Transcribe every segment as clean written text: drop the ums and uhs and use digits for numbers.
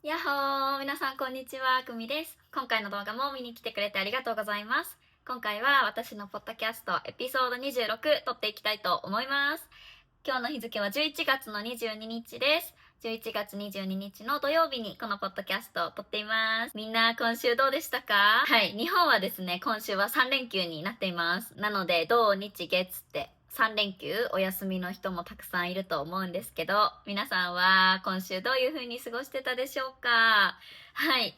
やっほー、皆さんこんにちは、くみです。今回の動画も見に来てくれてありがとうございます。今回は私のポッドキャストエピソード26撮っていきたいと思います。今日の日付は11月の22日です。11月22日の土曜日にこのポッドキャストを撮っています。みんな今週どうでしたか？はい、日本はですね、今週は3連休になっています。なので、土日月って3連休お休みの人もたくさんいると思うんですけど、皆さんは今週どういう風に過ごしてたでしょうか？はい。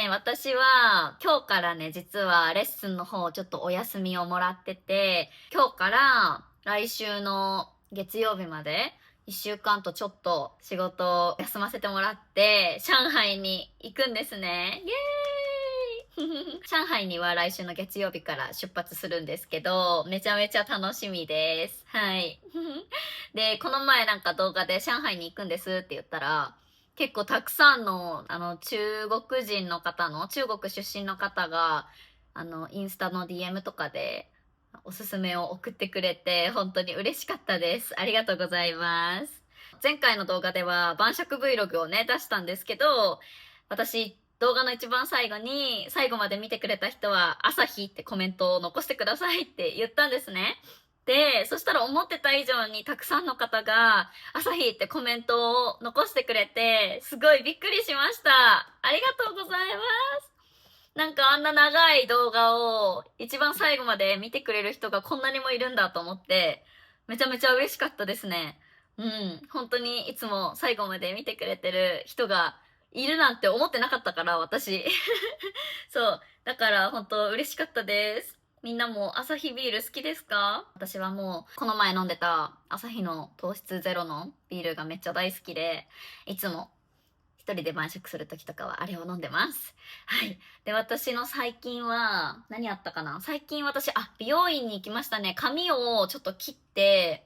私は今日からね、実はレッスンの方ちょっとお休みをもらってて、今日から来週の月曜日まで1週間とちょっと仕事を休ませてもらって、上海に行くんですね。イエーイ上海には来週の月曜日から出発するんですけど、めちゃめちゃ楽しみです。はい。で、この前なんか動画で上海に行くんですって言ったら、結構たくさんの、中国人の方の、中国出身の方が、インスタの DM とかで、おすすめを送ってくれて、本当に嬉しかったです。ありがとうございます。前回の動画では晩酌 Vlog をね、出したんですけど、私、動画の一番最後に、最後まで見てくれた人は、朝日ってコメントを残してくださいって言ったんですね。で、そしたら思ってた以上にたくさんの方が、朝日ってコメントを残してくれて、すごいびっくりしました。ありがとうございます。なんかあんな長い動画を一番最後まで見てくれる人がこんなにもいるんだと思って、めちゃめちゃ嬉しかったですね。うん。本当にいつも最後まで見てくれてる人がいるなんて思ってなかったから、私。そう。だから本当嬉しかったです。みんなもアサヒビール好きですか？私はもうこの前飲んでたアサヒの糖質ゼロのビールがめっちゃ大好きで、いつも一人で晩酌する時とかはあれを飲んでます。はい。で、私の最近は、何あったかな？最近私、美容院に行きましたね。髪をちょっと切って、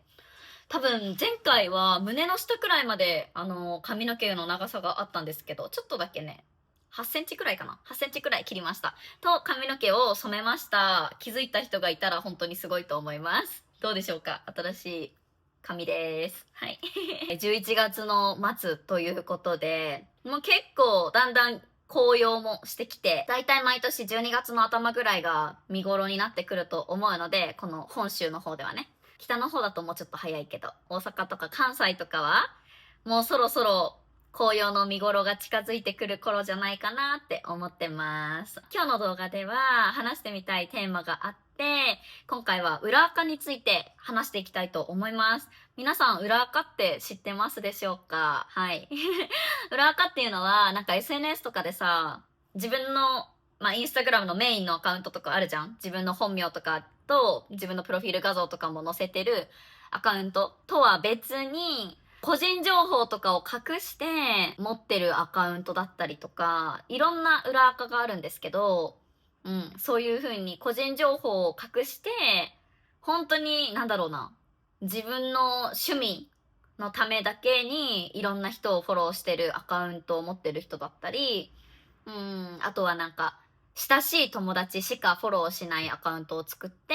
多分前回は胸の下くらいまで、髪の毛の長さがあったんですけど、ちょっとだけね、8センチくらいかな？ 8 センチくらい切りました。と、髪の毛を染めました。気づいた人がいたら本当にすごいと思います。どうでしょうか？新しい髪です。はい。11月の末ということで、もう結構だんだん紅葉もしてきて、だいたい毎年12月の頭ぐらいが見頃になってくると思うので、この本州の方ではね。北の方だともうちょっと早いけど、大阪とか関西とかは、もうそろそろ紅葉の見頃が近づいてくる頃じゃないかなって思ってます。今日の動画では話してみたいテーマがあって、今回は裏垢について話していきたいと思います。皆さん裏垢って知ってますでしょうか？はい。裏垢っていうのは、なんか SNS とかでさ、自分のインスタグラムのメインのアカウントとかあるじゃん。自分の本名とかと自分のプロフィール画像とかも載せてるアカウントとは別に、個人情報とかを隠して持ってるアカウントだったりとか、いろんな裏垢があるんですけど、そういう風に個人情報を隠して、本当に、なんだろうな、自分の趣味のためだけにいろんな人をフォローしてるアカウントを持ってる人だったり、あとはなんか、親しい友達しかフォローしないアカウントを作って、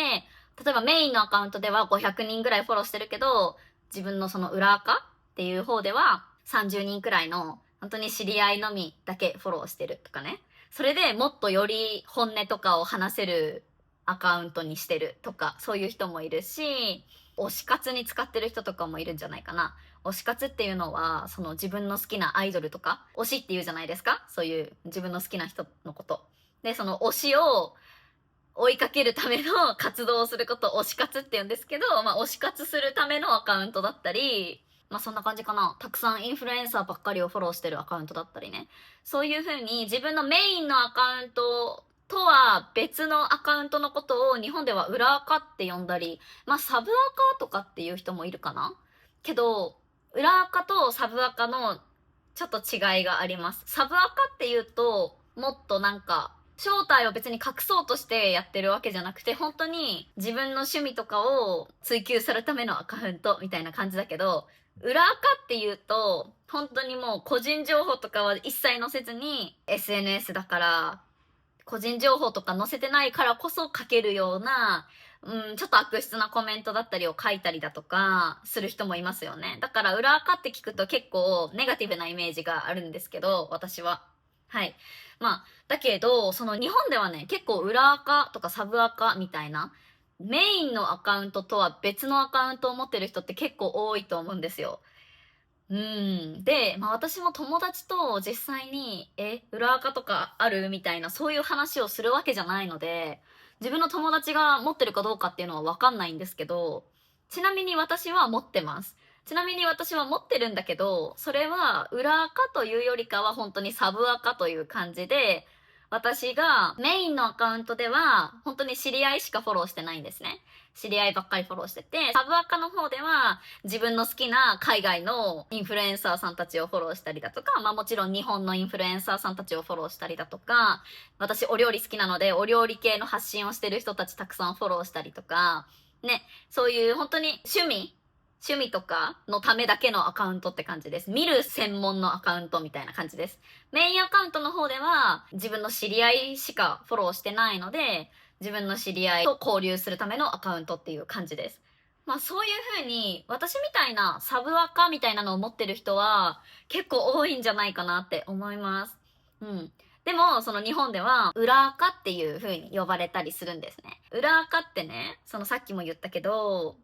例えばメインのアカウントでは500人ぐらいフォローしてるけど、自分のその裏アっていう方では30人くらいの本当に知り合いのみだけフォローしてるとかね。それでもっとより本音とかを話せるアカウントにしてるとか、そういう人もいるし、推し活に使ってる人とかもいるんじゃないかな。推し活っていうのは、その自分の好きなアイドルとか、推しっていうじゃないですか？そういう自分の好きな人のこと。で、その推しを追いかけるための活動をすることを推し活って言うんですけど、推し活するためのアカウントだったり、そんな感じかな。たくさんインフルエンサーばっかりをフォローしてるアカウントだったりね。そういう風に自分のメインのアカウントとは別のアカウントのことを日本では裏アカって呼んだり、サブアカとかっていう人もいるかな。けど、裏アカとサブアカのちょっと違いがあります。サブアカっていうと、もっとなんか、正体を別に隠そうとしてやってるわけじゃなくて、本当に自分の趣味とかを追求するためのアカウントみたいな感じだけど、裏垢っていうと、本当にもう個人情報とかは一切載せずに、SNS だから、個人情報とか載せてないからこそ書けるような、ちょっと悪質なコメントだったりを書いたりだとかする人もいますよね。だから裏垢って聞くと結構ネガティブなイメージがあるんですけど、私は。はい。だけど、その日本ではね、結構裏垢とかサブ垢みたいな、メインのアカウントとは別のアカウントを持ってる人って結構多いと思うんですよ。で、私も友達と実際に、裏垢とかあるみたいな、そういう話をするわけじゃないので、自分の友達が持ってるかどうかっていうのはわかんないんですけど、ちなみに私は持ってます。ちなみに私は持ってるんだけど、それは裏垢というよりかは本当にサブ垢という感じで、私がメインのアカウントでは本当に知り合いしかフォローしてないんですね。知り合いばっかりフォローしてて、サブアカの方では自分の好きな海外のインフルエンサーさんたちをフォローしたりだとか、もちろん日本のインフルエンサーさんたちをフォローしたりだとか、私お料理好きなのでお料理系の発信をしてる人たちたくさんフォローしたりとか、ね、そういう本当に趣味とかのためだけのアカウントって感じです。見る専門のアカウントみたいな感じです。メインアカウントの方では自分の知り合いしかフォローしてないので、自分の知り合いと交流するためのアカウントっていう感じです。そういう風に私みたいなサブアカみたいなのを持ってる人は結構多いんじゃないかなって思います。でも、その日本では裏アカっていう風に呼ばれたりするんですね。裏アカってね、そのさっきも言ったけど、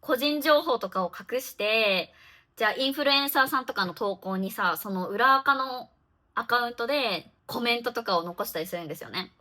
個人情報とかを隠して、じゃあインフルエンサーさんとかの投稿にさ、その裏アカのアカウントでコメントとかを残したりするんですよね。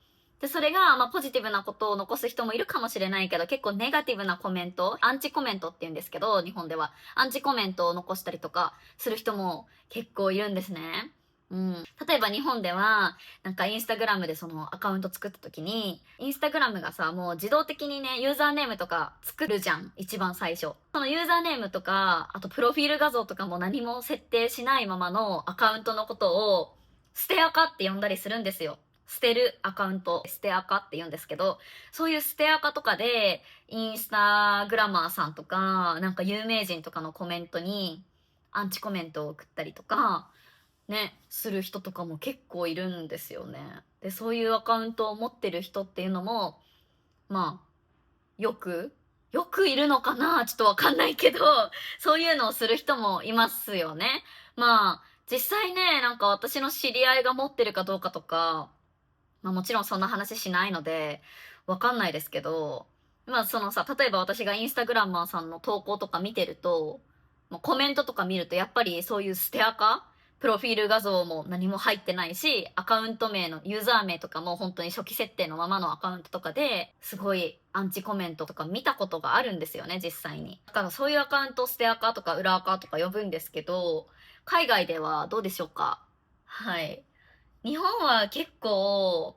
で、それが、ポジティブなことを残す人もいるかもしれないけど、結構ネガティブなコメント、アンチコメントって言うんですけど、日本では。アンチコメントを残したりとかする人も結構いるんですね。例えば日本では、なんかインスタグラムでそのアカウント作った時に、インスタグラムがさ、もう自動的にね、ユーザーネームとか作るじゃん。一番最初。そのユーザーネームとか、あとプロフィール画像とかも何も設定しないままのアカウントのことを、捨てアカって呼んだりするんですよ。捨てるアカウント、捨てアカって言うんですけど、そういう捨てアカとかで、インスタグラマーさんとか、なんか有名人とかのコメントに、アンチコメントを送ったりとか、ね、する人とかも結構いるんですよね。で、そういうアカウントを持ってる人っていうのも、まあ、よく、よくいるのかなちょっとわかんないけど、そういうのをする人もいますよね。実際ね、なんか私の知り合いが持ってるかどうかとか、もちろんそんな話しないので、わかんないですけど、そのさ、例えば私がインスタグラマーさんの投稿とか見てると、コメントとか見るとやっぱりそういう捨てアカプロフィール画像も何も入ってないし、アカウント名のユーザー名とかも本当に初期設定のままのアカウントとかですごいアンチコメントとか見たことがあるんですよね、実際に。だからそういうアカウントを捨てアカとか裏アカとか呼ぶんですけど、海外ではどうでしょうか？はい。日本は結構、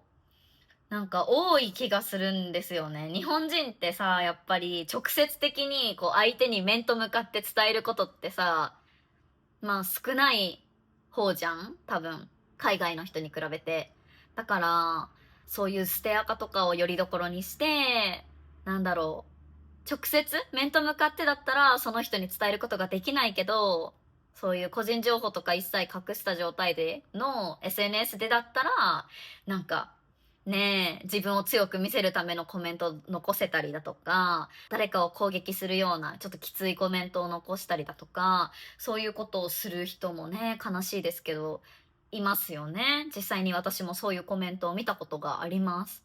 なんか多い気がするんですよね。日本人ってさ、やっぱり直接的にこう相手に面と向かって伝えることってさ、少ない方じゃん多分。海外の人に比べて。だから、そういう捨て垢とかをよりどころにして、なんだろ直接面と向かってだったらその人に伝えることができないけど、そういう個人情報とか一切隠した状態での SNS でだったら、なんか、ねえ、自分を強く見せるためのコメントを残せたりだとか、誰かを攻撃するようなちょっときついコメントを残したりだとか、そういうことをする人もね、悲しいですけど、いますよね。実際に私もそういうコメントを見たことがあります。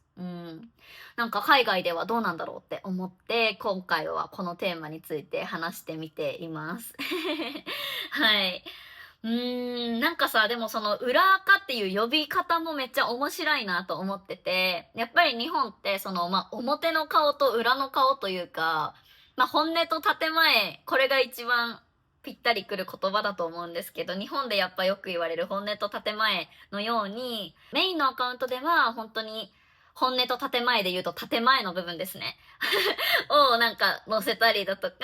なんか海外ではどうなんだろうって思って、今回はこのテーマについて話してみています。はい。なんかさ、でもその裏垢っていう呼び方もめっちゃ面白いなと思ってて、やっぱり日本ってその、表の顔と裏の顔というか、本音と建前、これが一番ぴったりくる言葉だと思うんですけど、日本でやっぱよく言われる本音と建前のように、メインのアカウントでは本当に本音と建前で言うと建前の部分ですね。をなんか載せたりだとか、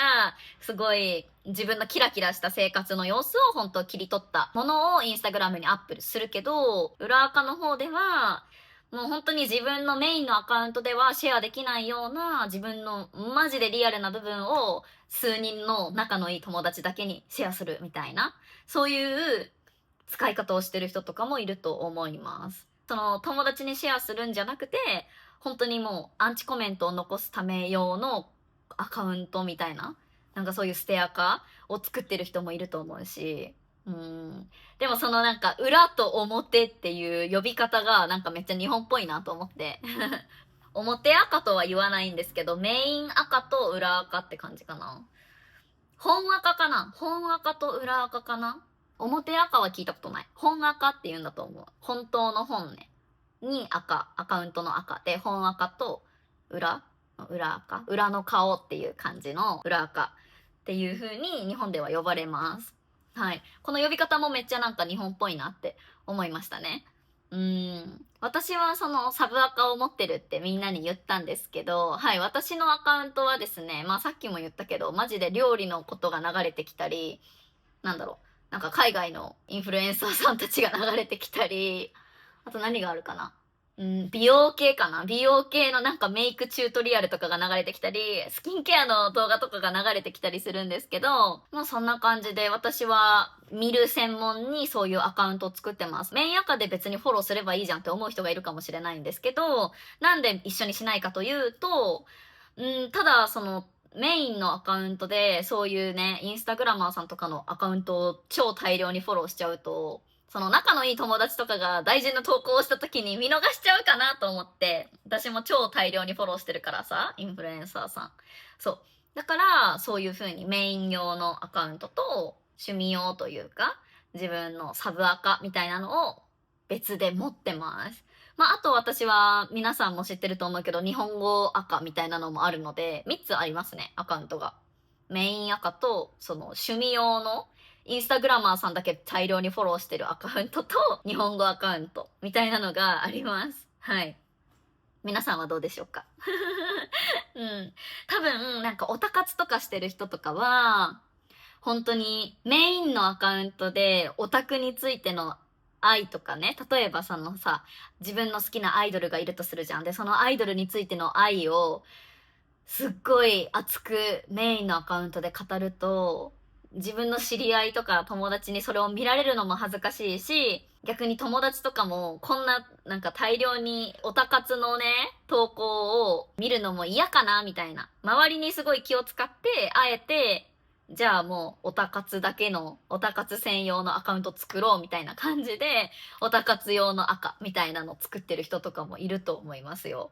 すごい自分のキラキラした生活の様子を本当切り取ったものをインスタグラムにアップするけど、裏垢の方では、もう本当に自分のメインのアカウントではシェアできないような自分のマジでリアルな部分を数人の仲のいい友達だけにシェアするみたいな、そういう使い方をしてる人とかもいると思います。その友達にシェアするんじゃなくて、本当にもうアンチコメントを残すため用のアカウントみたいな、なんかそういうステアカを作ってる人もいると思うし、でもそのなんか裏と表っていう呼び方がなんかめっちゃ日本っぽいなと思って。表赤とは言わないんですけど、メイン赤と裏赤って感じかな。本赤かな、本赤と裏赤かな。表赤は聞いたことない。本赤って言うんだと思う。本当の本ね。に赤、アカウントの赤で、本赤と裏赤、裏の顔っていう感じの裏赤っていう風に日本では呼ばれます。はい。この呼び方もめっちゃなんか日本っぽいなって思いましたね。私はそのサブアカを持ってるってみんなに言ったんですけど、はい、私のアカウントはですね、まあさっきも言ったけど、マジで料理のことが流れてきたり、なんだろう、なんか海外のインフルエンサーさんたちが流れてきたり、あと何があるかな。美容系かな。美容系のなんかメイクチュートリアルとかが流れてきたり、スキンケアの動画とかが流れてきたりするんですけど、まあそんな感じで私は見る専門にそういうアカウントを作ってます。メインアカで別にフォローすればいいじゃんって思う人がいるかもしれないんですけど、なんで一緒にしないかというと、ただそのメインのアカウントでそういうね、インスタグラマーさんとかのアカウントを超大量にフォローしちゃうと、その仲のいい友達とかが大事な投稿をした時に見逃しちゃうかなと思って、私も超大量にフォローしてるからさ、インフルエンサーさん。そう。だから、そういう風にメイン用のアカウントと趣味用というか、自分のサブアカみたいなのを別で持ってます。まあ、あと私は皆さんも知ってると思うけど、日本語赤みたいなのもあるので、3つありますね、アカウントが。メイン赤と、その趣味用のインスタグラマーさんだけ大量にフォローしてるアカウントと日本語アカウントみたいなのがあります。はい。皆さんはどうでしょうか。多分、なんかオタ活とかしてる人とかは、本当にメインのアカウントでオタクについての愛とかね、例えばそのさ、自分の好きなアイドルがいるとするじゃん。で、そのアイドルについての愛をすっごい熱くメインのアカウントで語ると、自分の知り合いとか友達にそれを見られるのも恥ずかしいし、逆に友達とかもこんななんか大量にオタ活のね、投稿を見るのも嫌かなみたいな。周りにすごい気を使って、あえて、じゃあもうオタ活だけの、オタ活専用のアカウント作ろうみたいな感じで、オタ活用の赤みたいなの作ってる人とかもいると思いますよ。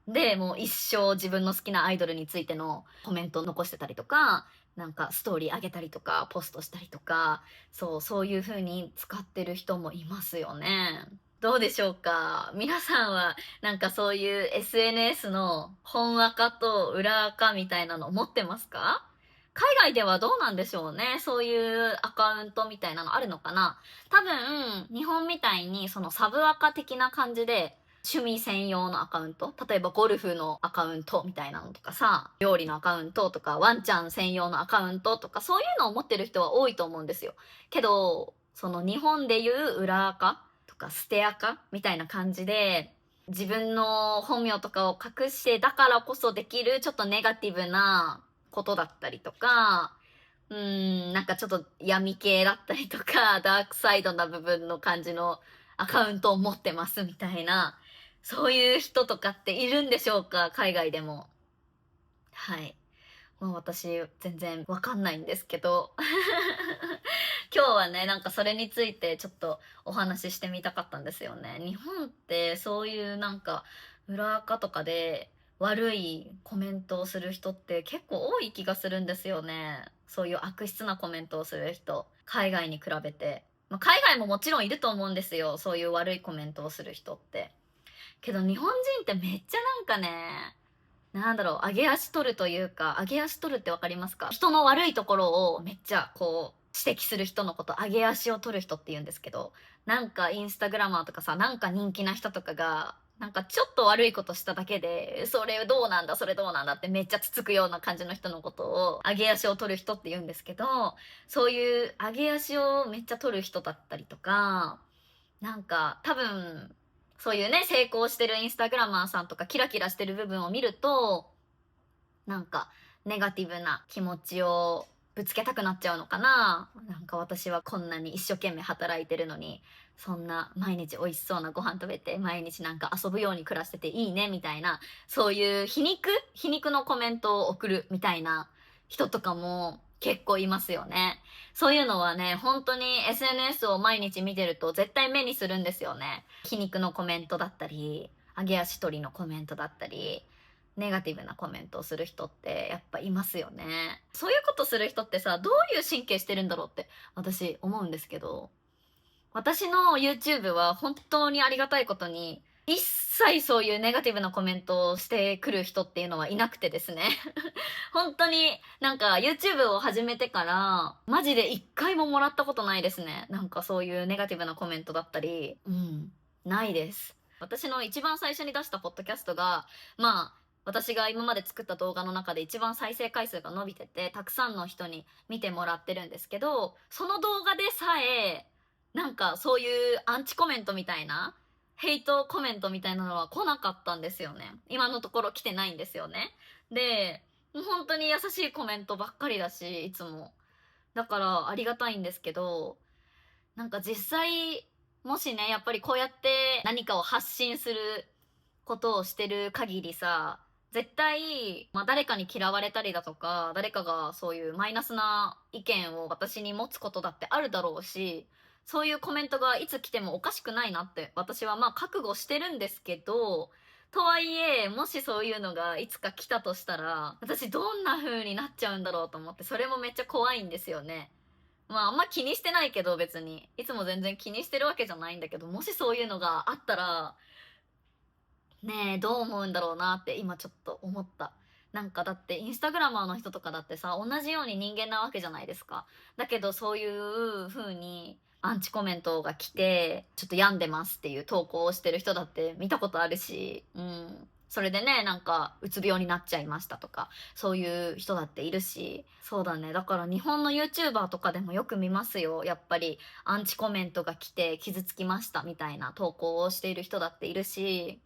で、もう一生自分の好きなアイドルについてのコメントを残してたりとか、なんかストーリー上げたりとか、ポストしたりとか、そういう風に使ってる人もいますよね。どうでしょうか、皆さんはなんかそういう SNS の本赤と裏赤みたいなの持ってますか？海外ではどうなんでしょうね。そういうアカウントみたいなのあるのかな。多分、日本みたいにそのサブアカ的な感じで、趣味専用のアカウント、例えばゴルフのアカウントみたいなのとかさ、料理のアカウントとか、ワンちゃん専用のアカウントとか、そういうのを持ってる人は多いと思うんですよ。けど、その日本でいう裏アカとかステアカみたいな感じで、自分の本名とかを隠してだからこそできるちょっとネガティブなことだったりとか、なんかちょっと闇系だったりとか、ダークサイドな部分の感じのアカウントを持ってますみたいな、そういう人とかっているんでしょうか、海外でも。はい。もう私、全然わかんないんですけど。今日はね、なんかそれについてちょっとお話ししてみたかったんですよね。日本ってそういうなんか裏垢とかで悪いコメントをする人って結構多い気がするんですよね。そういう悪質なコメントをする人。海外に比べて。まあ、海外ももちろんいると思うんですよ。そういう悪いコメントをする人って。けど日本人ってめっちゃなんかね、なんだろう、上げ足取るというか、上げ足取るってわかりますか？人の悪いところをめっちゃこう、指摘する人のこと、上げ足を取る人って言うんですけど、なんかインスタグラマーとかさ、なんか人気な人とかが、なんかちょっと悪いことしただけで、それどうなんだ、それどうなんだってめっちゃつつくような感じの人のことを、上げ足を取る人って言うんですけど、そういう上げ足をめっちゃ取る人だったりとか、なんか多分、そういうね、成功してるインスタグラマーさんとかキラキラしてる部分を見ると、なんかネガティブな気持ちをぶつけたくなっちゃうのかな。なんか私はこんなに一生懸命働いてるのに、そんな毎日美味しそうなご飯食べて、毎日なんか遊ぶように暮らしてていいねみたいな、そういう皮肉のコメントを送るみたいな人とかも結構いますよね。そういうのはね、本当に SNS を毎日見てると絶対目にするんですよね。皮肉のコメントだったり、揚げ足取りのコメントだったり、ネガティブなコメントをする人ってやっぱいますよね。そういうことする人ってさ、どういう神経してるんだろうって私思うんですけど、私の YouTube は本当にありがたいことに、一切そういうネガティブなコメントをしてくる人っていうのはいなくてですね。本当になんか YouTube を始めてからマジで一回ももらったことないですね。なんかそういうネガティブなコメントだったり、ないです。私の一番最初に出したポッドキャストが、まあ、私が今まで作った動画の中で一番再生回数が伸びてて、たくさんの人に見てもらってるんですけど、その動画でさえ、なんかそういうアンチコメントみたいな、ヘイトコメントみたいなのは来なかったんですよね。今のところ来てないんですよね。で、もう本当に優しいコメントばっかりだし、いつも。だからありがたいんですけど、なんか実際、もしね、やっぱりこうやって何かを発信することをしてる限りさ、絶対、まあ誰かに嫌われたりだとか、誰かがそういうマイナスな意見を私に持つことだってあるだろうし、そういうコメントがいつ来てもおかしくないなって私はまあ覚悟してるんですけど、とはいえ、もしそういうのがいつか来たとしたら、私どんな風になっちゃうんだろうと思って、それもめっちゃ怖いんですよね。まああんま気にしてないけど別に、いつも全然気にしてるわけじゃないんだけど、もしそういうのがあったら、ねえ、どう思うんだろうなって今ちょっと思った。なんかだってインスタグラマーの人とかだってさ、同じように人間なわけじゃないですか。だけどそういう風にアンチコメントが来て、ちょっと病んでますっていう投稿をしてる人だって見たことあるし、それでね、なんか、うつ病になっちゃいましたとか、そういう人だっているし、そうだね。だから日本の YouTuber とかでもよく見ますよ。やっぱり、アンチコメントが来て傷つきましたみたいな投稿をしている人だっているし、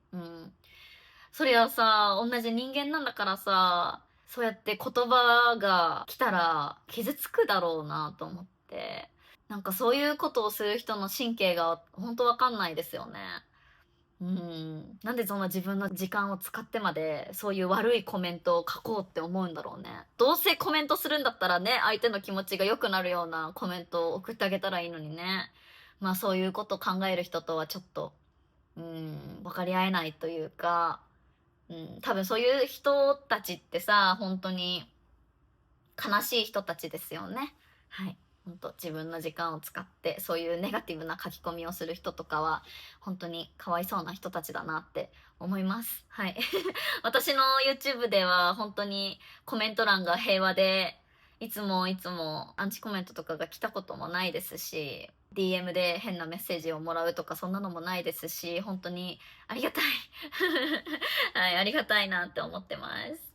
そりゃさ、同じ人間なんだからさ、そうやって言葉が来たら傷つくだろうなと思って。なんかそういうことをする人の神経が本当わかんないですよね。なんでそんな自分の時間を使ってまでそういう悪いコメントを書こうって思うんだろうね。どうせコメントするんだったらね、相手の気持ちが良くなるようなコメントを送ってあげたらいいのにね。まあそういうこと考える人とはちょっと、分かり合えないというか、多分そういう人たちってさ、本当に悲しい人たちですよね。はい。本当自分の時間を使ってそういうネガティブな書き込みをする人とかは本当にかわいそうな人たちだなって思います。はい。私の YouTube では本当にコメント欄が平和でいつもいつもアンチコメントとかが来たこともないですし、DM で変なメッセージをもらうとかそんなのもないですし、本当にありがたい。はい、ありがたいなって思ってます。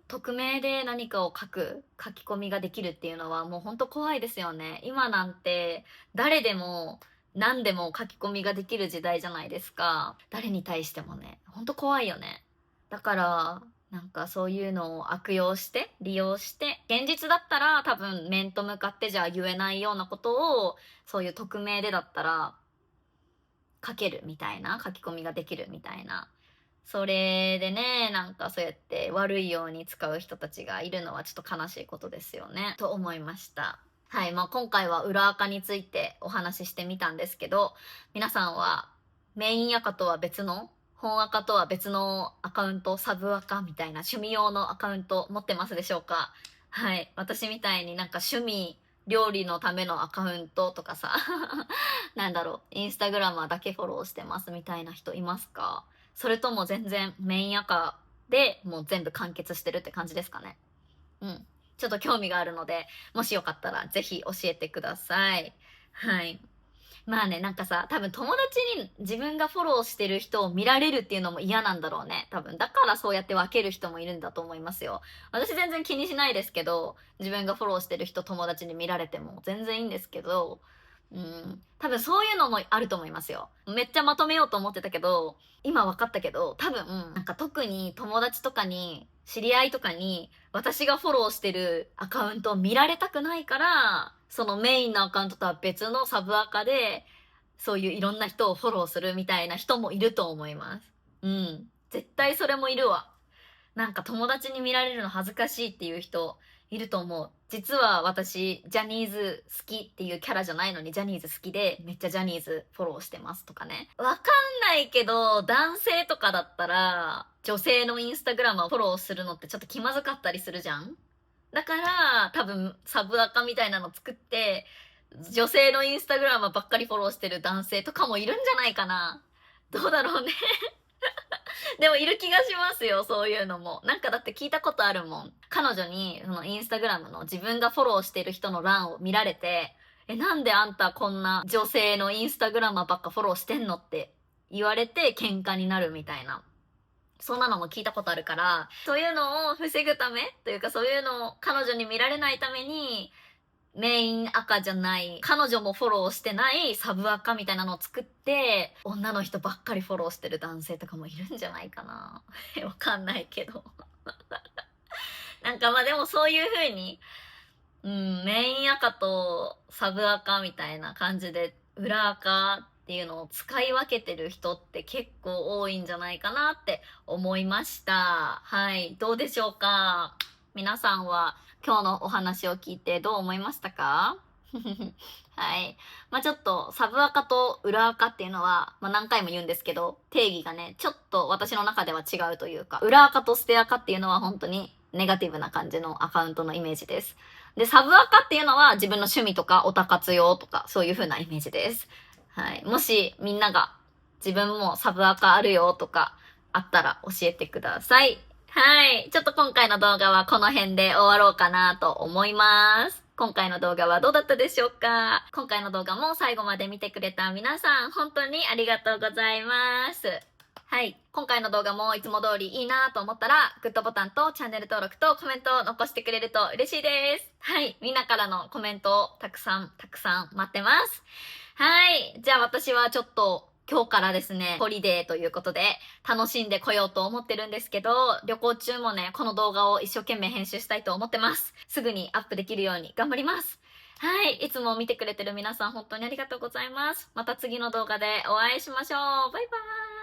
匿名で何かを書き込みができるっていうのはもうほんと怖いですよね。今なんて誰でも何でも書き込みができる時代じゃないですか。誰に対してもね、ほんと怖いよね。だから、なんかそういうのを悪用して、利用して、現実だったら多分面と向かってじゃあ言えないようなことを、そういう匿名でだったら書けるみたいな、書き込みができるみたいな。それでね、なんかそうやって悪いように使う人たちがいるのはちょっと悲しいことですよね、と思いました。はい、まあ今回は裏垢についてお話ししてみたんですけど、皆さんはメイン垢とは別の、本垢とは別のアカウント、サブ垢みたいな趣味用のアカウント持ってますでしょうか？はい、私みたいになんか趣味、料理のためのアカウントとかさ、なんだろう、インスタグラマーだけフォローしてますみたいな人いますか？それとも全然メインアカでもう全部完結してるって感じですかね。ちょっと興味があるので、もしよかったらぜひ教えてください。はい。まあね、なんかさ、多分友達に自分がフォローしてる人を見られるっていうのも嫌なんだろうね。多分。だからそうやって分ける人もいるんだと思いますよ。私全然気にしないですけど、自分がフォローしてる人友達に見られても全然いいんですけど、多分そういうのもあると思いますよ。めっちゃまとめようと思ってたけど、今分かったけど、多分、なんか特に友達とかに、知り合いとかに、私がフォローしてるアカウントを見られたくないから、そのメインのアカウントとは別のサブアカで、そういういろんな人をフォローするみたいな人もいると思います。絶対それもいるわ。なんか友達に見られるの恥ずかしいっていう人いると思う。実は私、ジャニーズ好きっていうキャラじゃないのにジャニーズ好きでめっちゃジャニーズフォローしてますとかね。わかんないけど、男性とかだったら、女性のインスタグラムをフォローするのってちょっと気まずかったりするじゃん。だから、多分サブアカみたいなの作って、女性のインスタグラムばっかりフォローしてる男性とかもいるんじゃないかな。どうだろうね。でもいる気がしますよ、そういうのも。なんかだって聞いたことあるもん。彼女に、そのインスタグラムの自分がフォローしてる人の欄を見られて、なんであんたこんな女性のインスタグラマーばっかフォローしてんのって言われて喧嘩になるみたいな。そんなのも聞いたことあるから、そういうのを防ぐためというかそういうのを彼女に見られないために、メイン赤じゃない、彼女もフォローしてないサブ赤みたいなのを作って、女の人ばっかりフォローしてる男性とかもいるんじゃないかな。わかんないけど。なんかまあでもそういう風に、メイン赤とサブ赤みたいな感じで、裏赤っていうのを使い分けてる人って結構多いんじゃないかなって思いました。はい。どうでしょうか？皆さんは今日のお話を聞いてどう思いましたか？はい。まあちょっとサブアカと裏アカっていうのは、まあ何回も言うんですけど、定義がね、ちょっと私の中では違うというか、裏アカとステアカっていうのは本当にネガティブな感じのアカウントのイメージです。で、サブアカっていうのは自分の趣味とかオタ活用とかそういう風なイメージです。はい。もしみんなが自分もサブアカあるよとかあったら教えてください。はい。ちょっと今回の動画はこの辺で終わろうかなと思います。今回の動画はどうだったでしょうか？今回の動画も最後まで見てくれた皆さん、本当にありがとうございます。はい。今回の動画もいつも通りいいなと思ったら、グッドボタンとチャンネル登録とコメントを残してくれると嬉しいです。はい。みんなからのコメントをたくさん待ってます。はい。じゃあ私はちょっと今日からですね、ホリデーということで楽しんでこようと思ってるんですけど、旅行中もね、この動画を一生懸命編集したいと思ってます。すぐにアップできるように頑張ります。はい。いつも見てくれてる皆さん本当にありがとうございます。また次の動画でお会いしましょう。バイバーイ。